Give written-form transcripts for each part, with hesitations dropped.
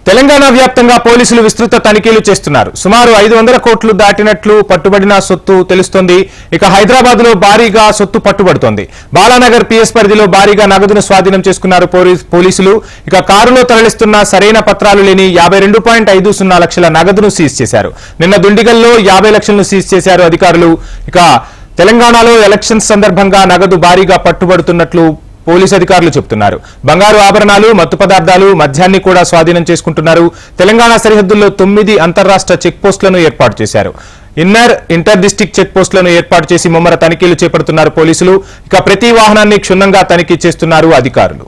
తెలంగాణ వ్యాప్తంగా పోలీసులు విస్తృత తనిఖీలు చేస్తున్నారు. సుమారు 500 కోట్లు దాటినట్లు పట్టుబడిన సొత్తు తెలుస్తోంది. ఇక హైదరాబాద్ లో భారీగా సొత్తు పట్టుబడుతోంది. బాలానగర్ పిఎస్ పరిధిలో భారీగా నగదును స్వాధీనం చేసుకున్నారు పోలీసులు. ఇక కారులో తరలిస్తున్న సరైన పత్రాలు లేని 52.50 లక్షల నగదును సీజ్ చేశారు. నిన్న దుండిగల్లో 50 లక్షలను సీజ్ చేశారు అధికారులు. ఇక తెలంగాణలో ఎలక్షన్స్ సందర్భంగా నగదు భారీగా పట్టుబడుతున్నట్లు పోలీసు అధికారులు చెబుతున్నారు. బంగారు ఆభరణాలు, మత్తు పదార్థాలు, మద్యాన్ని కూడా స్వాధీనం చేసుకుంటున్నారు. తెలంగాణ సరిహద్దుల్లో 9 అంతర్రాష్ట్ర చెక్ పోస్టులను ఏర్పాటు చేశారు. ఇంటర్ డిస్టిక్ చెక్ పోస్టులను ఏర్పాటు చేసి ముమ్మర తనిఖీలు చేపడుతున్నారు పోలీసులు. ఇక ప్రతి వాహనాన్ని క్షుణ్ణంగా తనిఖీ చేస్తున్నారు అధికారులు.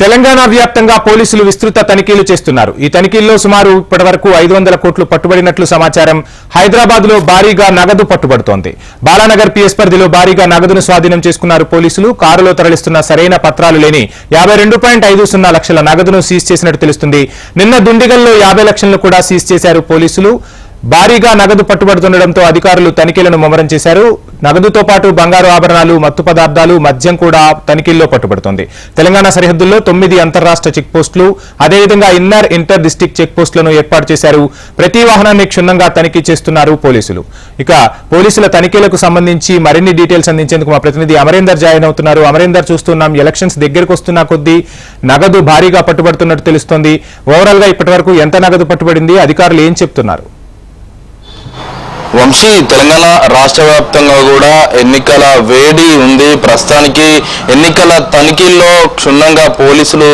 తెలంగాణ వ్యాప్తంగా పోలీసులు విస్తృత తనిఖీలు చేస్తున్నారు. ఈ తనిఖీల్లో సుమారు ఇప్పటివరకు 500 కోట్లు పట్టుబడినట్లు సమాచారం. హైదరాబాద్ లో భారీగా నగదు పట్టుబడుతోంది. బాలానగర్ పిఎస్ పరిధిలో భారీగా నగదును స్వాధీనం చేసుకున్నారు పోలీసులు. కారులో తరలిస్తున్న సరైన పత్రాలు లేని 52.50 లక్షల నగదును సీజ్ చేసినట్టు తెలుస్తుంది. నిన్న దుండిగల్లో 50 లక్షలను కూడా సీజ్ చేశారు పోలీసులు. భారీగా నగదు పట్టుబడుతుండటంతో అధికారులు తనిఖీలను ముమ్మరం చేశారు. నగదుతో పాటు బంగారు ఆభరణాలు, మత్తు పదార్థాలు, మద్యం కూడా తనిఖీల్లో పట్టుబడుతోంది. తెలంగాణ సరిహద్దుల్లో 9 అంతర్రాష్ట్ర చెక్ పోస్టులు, అదేవిధంగా ఇంటర్ డిస్టిక్ చెక్ పోస్టులను ఏర్పాటు చేశారు. ప్రతి వాహనాన్ని క్షుణ్ణంగా తనిఖీ చేస్తున్నారు పోలీసులు. ఇక పోలీసుల తనిఖీలకు సంబంధించి మరిన్ని డీటెయిల్స్ అందించేందుకు మా ప్రతినిధి అమరేందర్ జాయిన్ అవుతున్నారు. అమరేందర్, చూస్తున్నాం ఎలక్షన్స్ దగ్గరకు వస్తున్న కొద్దీ నగదు భారీగా పట్టుబడుతున్నట్టు తెలుస్తోంది. ఓవరాల్ గా ఇప్పటి వరకు ఎంత నగదు పట్టుబడింది, అధికారులు ఏం చెప్తున్నారు? వంశీ, తెలంగాణ రాష్ట్ర వ్యాప్తంగా కూడా ఎన్నికల వేడి ఉంది. ప్రస్తుతానికి ఎన్నికల తనిఖీల్లో క్షుణ్ణంగా పోలీసులు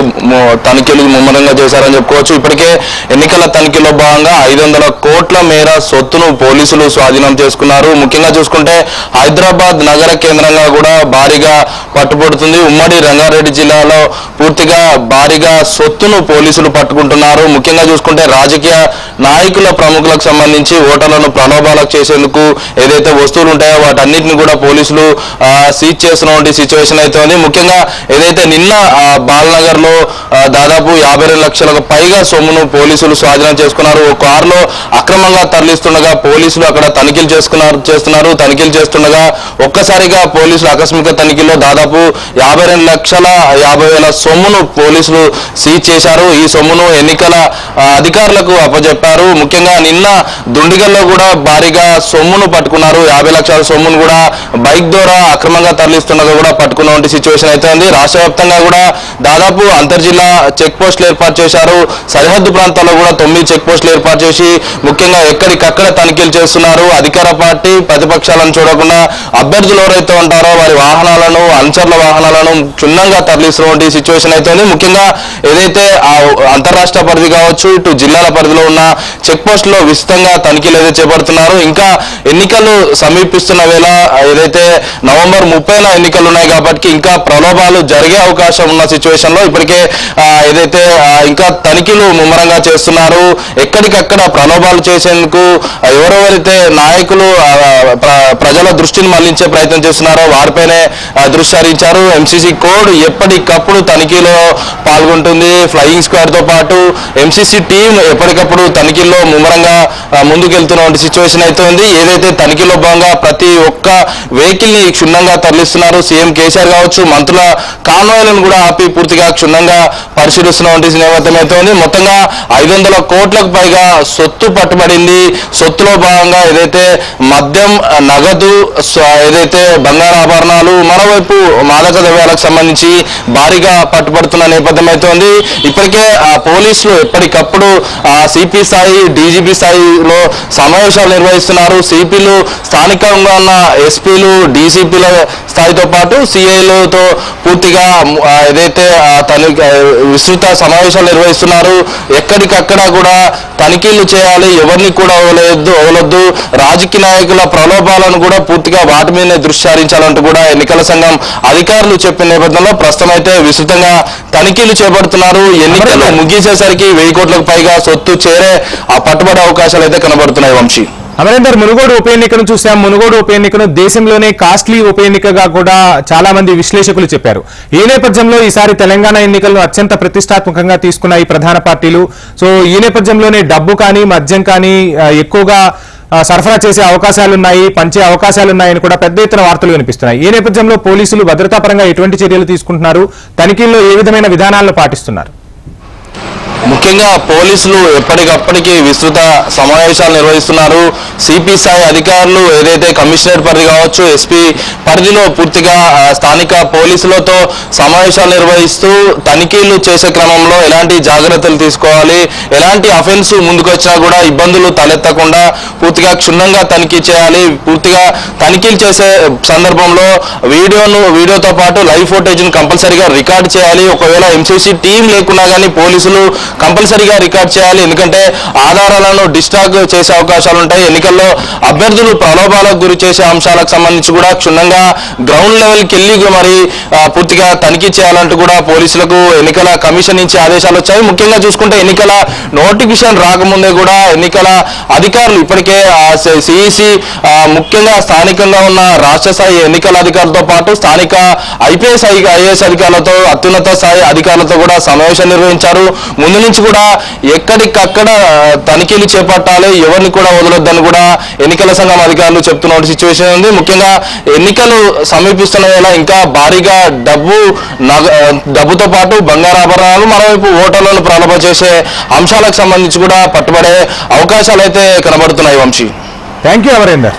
తనిఖీలు ముమ్మరంగా చేశారని చెప్పుకోవచ్చు. ఇప్పటికే ఎన్నికల తనిఖీలో భాగంగా 500 కోట్ల మేర సొత్తును పోలీసులు స్వాధీనం చేసుకున్నారు. ముఖ్యంగా చూసుకుంటే హైదరాబాద్ నగర కేంద్రంగా కూడా భారీగా పట్టుబడుతుంది. ఉమ్మడి రంగారెడ్డి జిల్లాలో పూర్తిగా భారీగా సొత్తును పోలీసులు పట్టుకుంటున్నారు. ముఖ్యంగా చూసుకుంటే రాజకీయ నాయకుల ప్రముఖులకు సంబంధించి ఓటర్లను ప్రలోభాలకు చేసేందుకు ఏదైతే వస్తువులు ఉంటాయో వాటన్నిటిని కూడా పోలీసులు సీజ్ చేస్తున్నటువంటి సిచ్యువేషన్ అయితే ఉంది. ముఖ్యంగా ఏదైతే నిన్న బాలనగర్ లో దాదాపు 52 లక్షలకు పైగా సొమ్మును పోలీసులు స్వాధీనం చేసుకున్నారు. ఓ కారులో అక్రమంగా తరలిస్తుండగా పోలీసులు అక్కడ తనిఖీలు చేస్తున్నారు. తనిఖీలు చేస్తుండగా ఒక్కసారిగా పోలీసులు ఆకస్మిక తనిఖీలో దాదాపు 52,50,000 సొమ్మును పోలీసులు సీజ్ చేశారు. ఈ సొమ్మును ఎన్నికల అధికారులకు అప్పచెప్పారు. ముఖ్యంగా నిన్న దుండిగల్లో కూడా భారీగా సొమ్మును పట్టుకున్నారు. 50 లక్షల సొమ్మును కూడా బైక్ ద్వారా అక్రమంగా తరలిస్తుండగా కూడా పట్టుకున్నటువంటి సిచ్యువేషన్ అయితే ఉంది. రాష్ట్ర వ్యాప్తంగా కూడా దాదాపు అంతర్జిల్లా చెక్ పోస్టులు ఏర్పాటు చేశారు. సరిహద్దు ప్రాంతాల్లో కూడా 9 చెక్ పోస్టులు ఏర్పాటు చేసి ముఖ్యంగా ఎక్కడికక్కడ తనిఖీలు చేస్తున్నారు. అధికార పార్టీ ప్రతిపక్షాలను చూడకుండా అభ్యర్థులు ఎవరైతే ఉంటారో వారి వాహనాలను, అనుచరుల వాహనాలను క్షుణ్ణంగా తరలిస్తున్నటువంటి సిచ్యువేషన్ అయితే ఉంది. ముఖ్యంగా ఏదైతే అంతర్రాష్ట్ర పరిధి కావచ్చు, ఇటు జిల్లాల పరిధిలో ఉన్న చెక్ పోస్టులో విస్తృతంగా తనిఖీలు అయితే చేపడుతున్నారు. ఇంకా ఎన్నికలు సమీపిస్తున్న వేళ ఏదైతే నవంబర్ 30న ఎన్నికలు ఉన్నాయి కాబట్టి ఇంకా ప్రలోభాలు జరిగే అవకాశం ఉన్న సిచ్యువేషన్ లో ఇప్పటికే ఏదైతే ఇంకా తనిఖీలు ముమ్మరంగా చేస్తున్నారు. ఎక్కడికక్కడ ప్రలోభాలు చేసేందుకు ఎవరెవరైతే నాయకులు ప్రజల దృష్టిని మళ్లించే ప్రయత్నం చేస్తున్నారో వారిపైనే దృష్టి సారించారు. ఎంసీసీ కోడ్ ఎప్పటికప్పుడు తనిఖీలో పాల్గొంటుంది. ఫ్లయింగ్ స్క్వాడ్ తో పాటు ఎంసీసీ టీం ఎప్పటికప్పుడు తనిఖీల్లో ముమ్మరంగా ముందుకెళ్తున్న సిచ్యువేషన్ అయితే ఉంది. ఏదైతే తనిఖీలో భాగంగా ప్రతి ఒక్క వెహికల్ ని క్షుణ్ణంగా తరలిస్తున్నారు. సీఎం కేసీఆర్ కావచ్చు, మంత్రుల కాన్వాయ్లను కూడా ఆపి పూర్తిగా క్షుణ్ణంగా పరిశీలిస్తున్నటువంటి నేపథ్యం అయితే ఉంది. మొత్తంగా 500 కోట్లకు పైగా సొత్తు పట్టుబడింది. సొత్తులో భాగంగా ఏదైతే మద్యం, నగదు, ఏదైతే బంగారు ఆభరణాలు, మరోవైపు మాదక ద్రవ్యాలకు సంబంధించి భారీగా పట్టుబడుతున్న నేపథ్యం అయితే ఉంది. ఇప్పటికే పోలీసులు ఎప్పటికప్పుడు సిపి స్థాయి, డీజీపీ స్థాయిలో సమావేశాలు నిర్వహిస్తున్నారు. సిపిలు, స్థానికంగా ఉన్న ఎస్పీలు, డీసీపీల స్థాయితో పాటు సిఐలతో పూర్తిగా ఏదైతే విస్తృత సమావేశాలు నిర్వహిస్తున్నారు. ఎక్కడికక్కడ కూడా తనిఖీలు చేయాలి, ఎవరిని కూడా వదలొద్దు, రాజకీయ నాయకుల ప్రలోభాలను కూడా పూర్తిగా వాటి మీదనే దృష్టి సారించాలంటూ కూడా ఎన్నికల సంఘం అధికారులు చెప్పిన నేపథ్యంలో ప్రస్తుతం అయితే విస్తృతంగా తనిఖీలు చేపడుతున్నారు. ఎన్నికలు ముగిసేసరికి 1000 కోట్లకు పైగా సొత్తు చేరే పట్టుబడే అవకాశాలు అయితే కనబడుతున్నాయి. వంశీ, అమరేందర్, మునుగోడు ఉప ఎన్నికను చూసాం. మునుగోడు ఉప ఎన్నికను దేశంలోనే కాస్ట్లీ ఉప ఎన్నికగా కూడా చాలా మంది విశ్లేషకులు చెప్పారు. ఈ నేపథ్యంలో ఈసారి తెలంగాణ ఎన్నికలను అత్యంత ప్రతిష్టాత్మకంగా తీసుకున్న ఈ ప్రధాన పార్టీలు, సో ఈ నేపథ్యంలోనే డబ్బు కానీ, మద్యం కానీ ఎక్కువగా సరఫరా చేసే అవకాశాలున్నాయి, పంచే అవకాశాలున్నాయని కూడా పెద్ద ఎత్తున వార్తలు వినిపిస్తున్నాయి. ఈ నేపథ్యంలో పోలీసులు భద్రతాపరంగా ఎటువంటి చర్యలు తీసుకుంటున్నారు, తనిఖీల్లో ఏ విధమైన విధానాలను పాటిస్తున్నారు? ముఖ్యంగా పోలీసులు ఎప్పటికప్పటికి విస్తృత సమావేశాలు నిర్వహిస్తున్నారు. సిపి స్థాయి అధికారులు ఏదైతే కమిషనరేట్ పరిధి కావచ్చు, ఎస్పీ పరిధిలో పూర్తిగా స్థానిక పోలీసులతో సమావేశాలు నిర్వహిస్తూ తనిఖీలు చేసే క్రమంలో ఎలాంటి జాగ్రత్తలు తీసుకోవాలి, ఎలాంటి అఫెన్స్ ముందుకు వచ్చినా కూడా ఇబ్బందులు తలెత్తకుండా పూర్తిగా క్షుణ్ణంగా తనిఖీ చేయాలి. పూర్తిగా తనిఖీలు చేసే సందర్భంలో వీడియోతో పాటు లైవ్ ఫోటేజ్ను కంపల్సరీగా రికార్డ్ చేయాలి. ఒకవేళ ఎంసీసీ టీం లేకున్నా కానీ పోలీసులు కంపల్సరీగా రికార్డ్ చేయాలి. ఎందుకంటే ఆధారాలను డిస్ట్రాక్ట్ చేసే అవకాశాలు ఉంటాయి. ఎన్నికల్లో అభ్యర్థులు ప్రలోభాలకు గురి చేసే అంశాలకు సంబంధించి కూడా క్షుణ్ణంగా గ్రౌండ్ లెవెల్కి వెళ్ళి మరి పూర్తిగా తనిఖీ చేయాలంటూ కూడా పోలీసులకు ఎన్నికల కమిషన్ నుంచి ఆదేశాలు వచ్చాయి. ముఖ్యంగా చూసుకుంటే ఎన్నికల నోటిఫికేషన్ రాకముందే కూడా ఎన్నికల అధికారులు ఇప్పటికే సిఈసి ముఖ్యంగా స్థానికంగా ఉన్న రాష్ట్ర స్థాయి ఎన్నికల అధికారులతో పాటు స్థానిక ఐఏఎస్ అధికారులతో అత్యున్నత స్థాయి అధికారులతో కూడా సమావేశం నిర్వహించారు. ముందు నుంచి కూడా ఎక్కడికక్కడ తనిఖీలు చేపట్టాలి, ఎవరిని కూడా వదలొద్దని కూడా ఎన్నికల సంఘం అధికారులు చెప్తున్న సిచ్యువేషన్ ఉంది. ముఖ్యంగా ఎన్నికలు సమీపిస్తున్న వేళ ఇంకా భారీగా డబ్బుతో పాటు బంగారాభరణాలు, మరోవైపు ఓటర్లను ప్రలోభ చేసే అంశాలకు సంబంధించి కూడా పట్టుబడే అవకాశాలు అయితే కనబడుతున్నాయి. Vamsi, thank you Amarender.